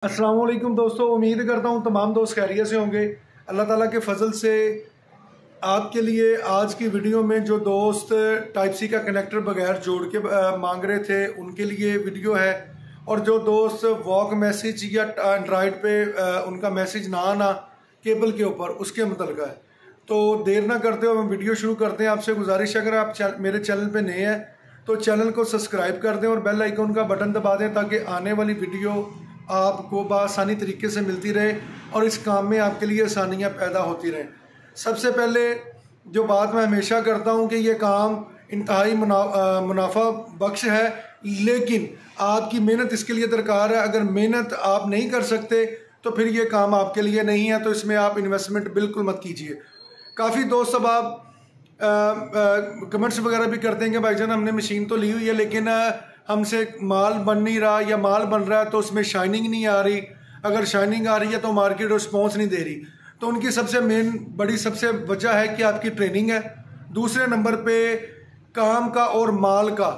अस्सलाम वालेकुम दोस्तों, उम्मीद करता हूँ तमाम दोस्त खैरियत से होंगे। अल्लाह ताला के फजल से आपके लिए आज की वीडियो में जो दोस्त टाइप सी का कनेक्टर बगैर जोड़ के मांग रहे थे उनके लिए वीडियो है, और जो दोस्त वॉक मैसेज या एंड्रॉयड पे उनका मैसेज ना आना केबल के ऊपर उसके मुतल्लिक़ है। तो देर ना करते हुए हम वीडियो शुरू करते हैं। आपसे गुजारिश है, अगर आप मेरे चैनल पे नए हैं तो चैनल को सब्सक्राइब कर दें और बेल आइकन का बटन दबा दें ताकि आने वाली वीडियो आपको बआसानी तरीके से मिलती रहे और इस काम में आपके लिए आसानियाँ पैदा होती रहें। सबसे पहले जो बात मैं हमेशा करता हूँ कि ये काम इंतहाई मुनाफा बख्श है, लेकिन आपकी मेहनत इसके लिए दरकार है। अगर मेहनत आप नहीं कर सकते तो फिर ये काम आपके लिए नहीं है, तो इसमें आप इन्वेस्टमेंट बिल्कुल मत कीजिए। काफ़ी दोस्त अब आप कमेंट्स वगैरह भी करते हैं कि भाईजान हमने मशीन तो ली हुई है लेकिन हमसे माल बन नहीं रहा, या माल बन रहा है तो उसमें शाइनिंग नहीं आ रही, अगर शाइनिंग आ रही है तो मार्केट रिस्पॉन्स नहीं दे रही। तो उनकी सबसे सबसे वजह है कि आपकी ट्रेनिंग है। दूसरे नंबर पे काम का और माल का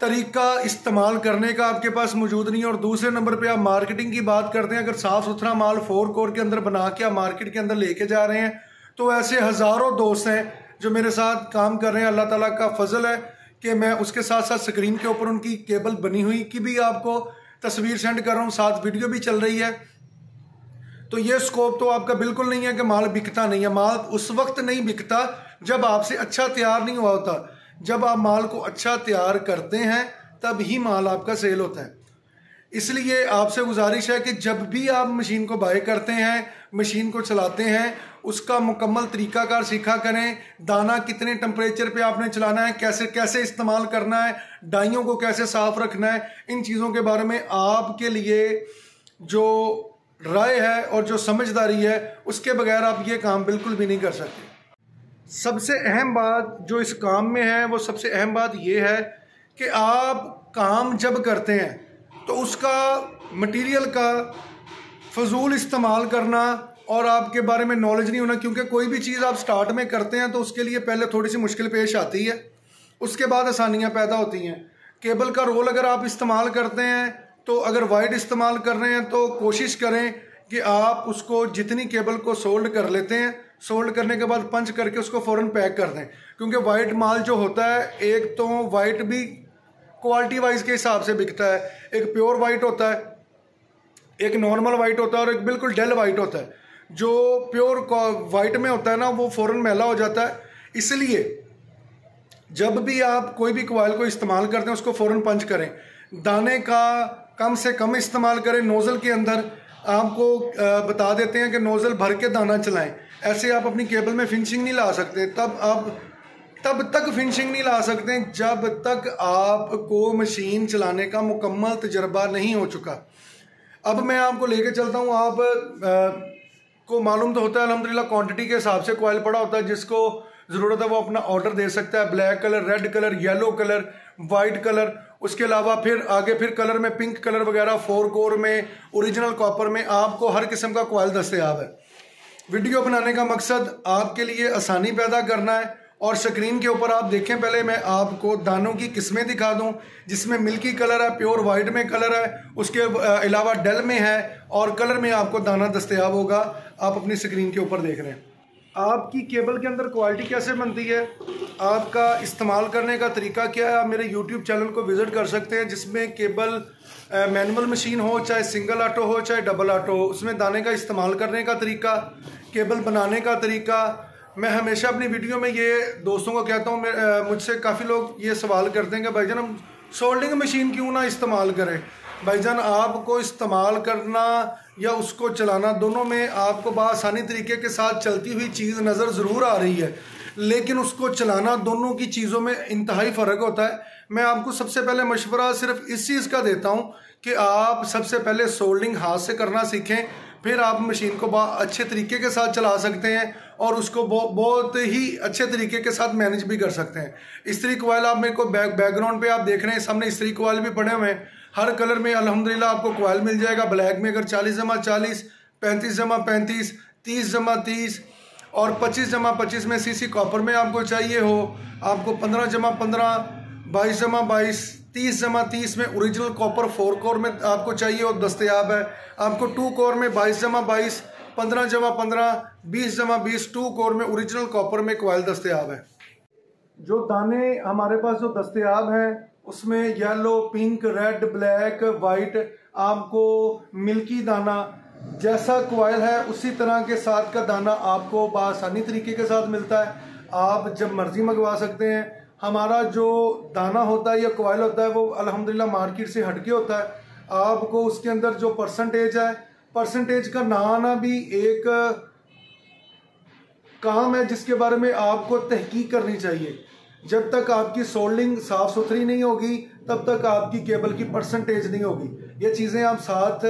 तरीका इस्तेमाल करने का आपके पास मौजूद नहीं है, और दूसरे नंबर पे आप मार्केटिंग की बात करते हैं। अगर साफ़ सुथरा माल 4 कोर के अंदर बना के आप मार्केट के अंदर लेके जा रहे हैं तो ऐसे हज़ारों दोस्त हैं जो मेरे साथ काम कर रहे हैं। अल्लाह ताला का फजल है कि मैं उसके साथ साथ स्क्रीन के ऊपर उनकी केबल बनी हुई की भी आपको तस्वीर सेंड कर रहा हूँ, साथ वीडियो भी चल रही है। तो ये स्कोप तो आपका बिल्कुल नहीं है कि माल बिकता नहीं है। माल उस वक्त नहीं बिकता जब आपसे अच्छा तैयार नहीं हुआ होता। जब आप माल को अच्छा तैयार करते हैं तब ही माल आपका सेल होता है। इसलिए आपसे गुजारिश है कि जब भी आप मशीन को बाय करते हैं, मशीन को चलाते हैं, उसका मुकम्मल तरीकाकार सीखा करें। दाना कितने टेम्परेचर पे आपने चलाना है, कैसे कैसे इस्तेमाल करना है, डाइयों को कैसे साफ रखना है, इन चीज़ों के बारे में आपके लिए जो राय है और जो समझदारी है उसके बगैर आप ये काम बिल्कुल भी नहीं कर सकते। सबसे अहम बात जो इस काम में है वो सबसे अहम बात ये है कि आप काम जब करते हैं तो उसका मटेरियल का फजूल इस्तेमाल करना और आपके बारे में नॉलेज नहीं होना, क्योंकि कोई भी चीज़ आप स्टार्ट में करते हैं तो उसके लिए पहले थोड़ी सी मुश्किल पेश आती है, उसके बाद आसानियाँ पैदा होती हैं। केबल का रोल अगर आप इस्तेमाल करते हैं तो अगर वाइड इस्तेमाल कर रहे हैं तो कोशिश करें कि आप उसको जितनी केबल को सोल्ड कर लेते हैं, सोल्ड करने के बाद पंच करके उसको फ़ौरन पैक कर दें, क्योंकि वाइट माल जो होता है एक तो वाइट भी क्वालिटी वाइज के हिसाब से बिकता है। एक प्योर वाइट होता है, एक नॉर्मल वाइट होता है और एक बिल्कुल डेल वाइट होता है। जो प्योर वाइट में होता है ना वो फ़ौरन मैला हो जाता है। इसलिए जब भी आप कोई भी कॉइल को इस्तेमाल करते हैं उसको फ़ौरन पंच करें। दाने का कम से कम इस्तेमाल करें। नोज़ल के अंदर आपको बता देते हैं कि नोज़ल भर के दाना चलाएं। ऐसे आप अपनी केबल में फिनिशिंग नहीं ला सकते। तब तक फिनिशिंग नहीं ला सकते जब तक आपको मशीन चलाने का मुकम्मल तजर्बा नहीं हो चुका। अब मैं आपको लेके चलता हूँ। आप को मालूम तो होता है अल्हम्दुलिल्लाह क्वांटिटी के हिसाब से कॉइल पड़ा होता है, जिसको ज़रूरत है वो अपना ऑर्डर दे सकता है। Black colour, red colour, yellow colour, white colour, उसके अलावा फिर आगे फिर कलर में पिंक कलर वगैरह, 4 कोर में, ओरिजिनल कॉपर में, आपको हर किस्म का कॉइल दस्तयाब है। वीडियो बनाने का मकसद आपके लिए आसानी पैदा करना है। और स्क्रीन के ऊपर आप देखें, पहले मैं आपको दानों की किस्में दिखा दूं जिसमें मिल्की कलर है, प्योर वाइट में कलर है, उसके अलावा डेल में है और कलर में आपको दाना दस्तयाब होगा। आप अपनी स्क्रीन के ऊपर देख रहे हैं। आपकी केबल के अंदर क्वालिटी कैसे बनती है, आपका इस्तेमाल करने का तरीका क्या है, आप मेरे YouTube चैनल को विज़िट कर सकते हैं, जिसमें केबल मैनुअल मशीन हो, चाहे सिंगल ऑटो हो, चाहे डबल ऑटो हो, उसमें दाने का इस्तेमाल करने का तरीका, केबल बनाने का तरीका। मैं हमेशा अपनी वीडियो में ये दोस्तों को कहता हूँ, मुझसे काफ़ी लोग ये सवाल करते हैं कि भाईजान हम सोल्डिंग मशीन क्यों ना इस्तेमाल करें। भाईजान आपको इस्तेमाल करना या उसको चलाना दोनों में आपको बआसानी तरीके के साथ चलती हुई चीज़ नज़र ज़रूर आ रही है, लेकिन उसको चलाना दोनों की चीज़ों में इंतहाई फ़र्क होता है। मैं आपको सबसे पहले मशवरा सिर्फ इस चीज़ का देता हूँ कि आप सबसे पहले सोल्डिंग हाथ से करना सीखें, फिर आप मशीन को अच्छे तरीके के साथ चला सकते हैं और उसको बहुत ही अच्छे तरीके के साथ मैनेज भी कर सकते हैं। इस्त्री कॉइल आप मेरे को बैकग्राउंड पे आप देख रहे हैं, सामने इस्त्री कॉइल भी पड़े हुए हैं। हर कलर में अल्हम्दुलिल्लाह आपको कॉइल मिल जाएगा। ब्लैक में अगर 40/40, 35/35, 30/30 और 25/25 में सीसी कॉपर में आपको चाहिए हो, आपको 15/15, 22/22, 30/30 में ओरिजिनल कॉपर 4 कोर में आपको चाहिए और दस्तयाब है। आपको 2 कोर में 22/22, 15/15, 20/20 2 कोर में ओरिजिनल कॉपर में कॉइल दस्तयाब है। जो दाने हमारे पास जो दस्तयाब हैं उसमें yellow, pink, red, black, white, आपको मिल्की दाना जैसा कॉइल है उसी तरह के साथ का दाना आपको बआसानी तरीके के साथ मिलता है। आप जब मर्जी मंगवा सकते हैं। हमारा जो दाना होता है या कॉइल होता है वो अल्हम्दुलिल्लाह मार्केट से हटके होता है। आपको उसके अंदर जो परसेंटेज है, परसेंटेज का ना आना भी एक काम है जिसके बारे में आपको तहकीक करनी चाहिए। जब तक आपकी सोल्डिंग साफ सुथरी नहीं होगी तब तक आपकी केबल की परसेंटेज नहीं होगी। ये चीज़ें आप साथ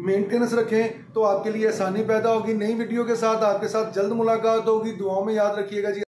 मेंटेनेंस रखें तो आपके लिए आसानी पैदा होगी। नई वीडियो के साथ आपके साथ जल्द मुलाकात होगी। दुआओं में याद रखिएगा जी।